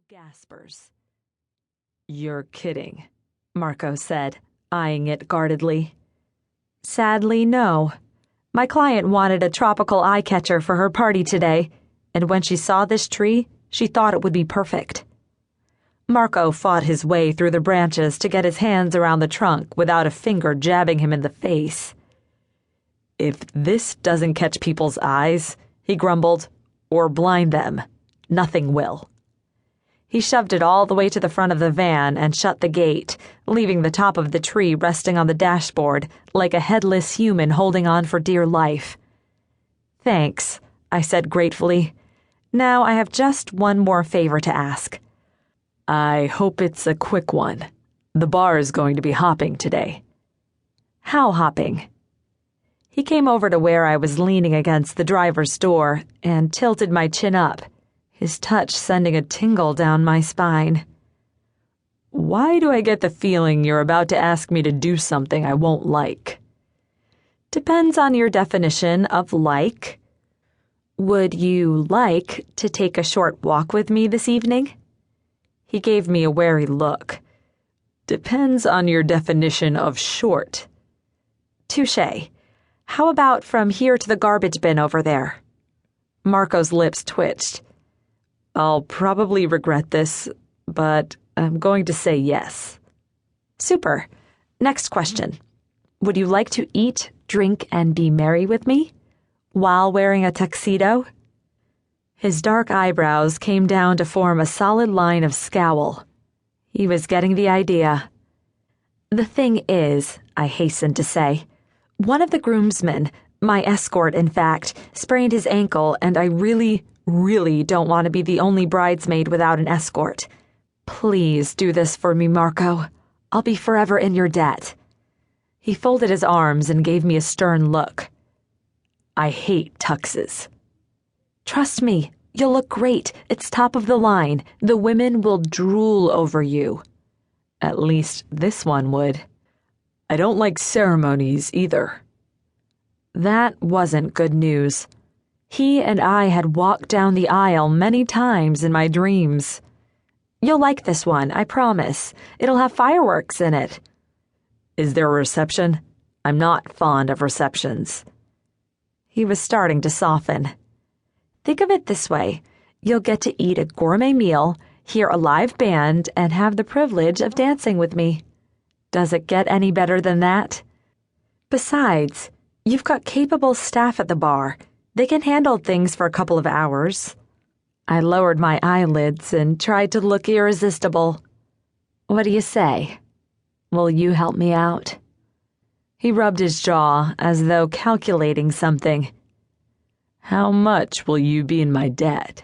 gaspers. "You're kidding," Marco said, eyeing it guardedly. "Sadly, no. My client wanted a tropical eye-catcher for her party today, and when she saw this tree, she thought it would be perfect." Marco fought his way through the branches to get his hands around the trunk without a finger jabbing him in the face. "If this doesn't catch people's eyes," he grumbled, "or blind them, nothing will." He shoved it all the way to the front of the van and shut the gate, leaving the top of the tree resting on the dashboard like a headless human holding on for dear life. "Thanks," I said gratefully. "Now I have just one more favor to ask." "I hope it's a quick one. The bar is going to be hopping today." "How hopping?" He came over to where I was leaning against the driver's door and tilted my chin up, his touch sending a tingle down my spine. "Why do I get the feeling you're about to ask me to do something I won't like?" "Depends on your definition of like. Would you like to take a short walk with me this evening?" He gave me a wary look. "Depends on your definition of short." "Touché. How about from here to the garbage bin over there?" Marco's lips twitched. "I'll probably regret this, but I'm going to say yes." "Super. Next question. Would you like to eat, drink, and be merry with me while wearing a tuxedo?" His dark eyebrows came down to form a solid line of scowl. He was getting the idea. "The thing is," I hastened to say, "one of the groomsmen, my escort in fact, sprained his ankle, and I really don't want to be the only bridesmaid without an escort. Please do this for me, Marco. I'll be forever in your debt." He folded his arms and gave me a stern look. "I hate tuxes." "Trust me, you'll look great. It's top of the line. The women will drool over you." "At least this one would." "I don't like ceremonies either." That wasn't good news. He and I had walked down the aisle many times in my dreams. "You'll like this one, I promise. It'll have fireworks in it." "Is there a reception? I'm not fond of receptions." He was starting to soften. "Think of it this way. You'll get to eat a gourmet meal, hear a live band, and have the privilege of dancing with me. Does it get any better than that? Besides, you've got capable staff at the bar. They can handle things for a couple of hours." I lowered my eyelids and tried to look irresistible. "What do you say? Will you help me out?" He rubbed his jaw as though calculating something. "How much will you be in my debt?"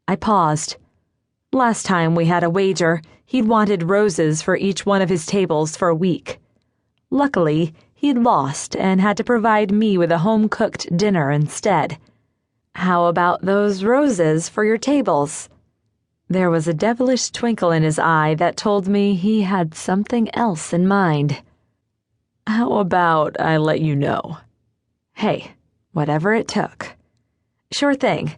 I paused. Last time we had a wager, he'd wanted roses for each one of his tables for a week. Luckily, he'd lost and had to provide me with a home-cooked dinner instead. "How about those roses for your tables?" There was a devilish twinkle in his eye that told me he had something else in mind. "How about I let you know?" Hey, whatever it took. "Sure thing.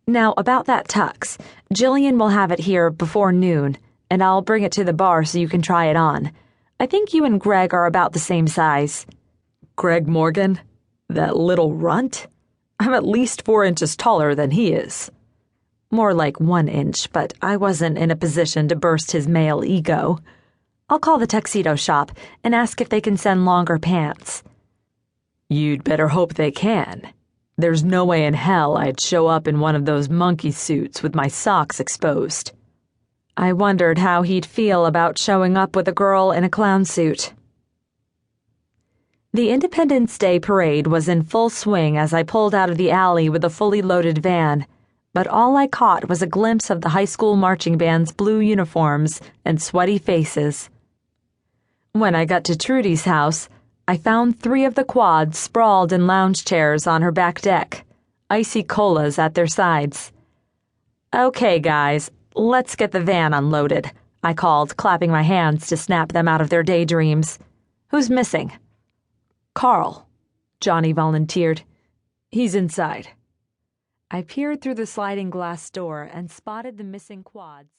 Now, about that tux, Jillian will have it here before noon, and I'll bring it to the bar so you can try it on. I think you and Greg are about the same size." "Greg Morgan? That little runt? I'm at least 4 inches taller than he is." More like 1 inch, but I wasn't in a position to burst his male ego. "I'll call the tuxedo shop and ask if they can send longer pants." "You'd better hope they can. There's no way in hell I'd show up in one of those monkey suits with my socks exposed." I wondered how he'd feel about showing up with a girl in a clown suit. The Independence Day parade was in full swing as I pulled out of the alley with a fully loaded van, but all I caught was a glimpse of the high school marching band's blue uniforms and sweaty faces. When I got to Trudy's house, I found 3 of the quads sprawled in lounge chairs on her back deck, icy colas at their sides. "Okay, guys, let's get the van unloaded," I called, clapping my hands to snap them out of their daydreams. "Who's missing?" "Carl," Johnny volunteered. "He's inside." I peered through the sliding glass door and spotted the missing quads.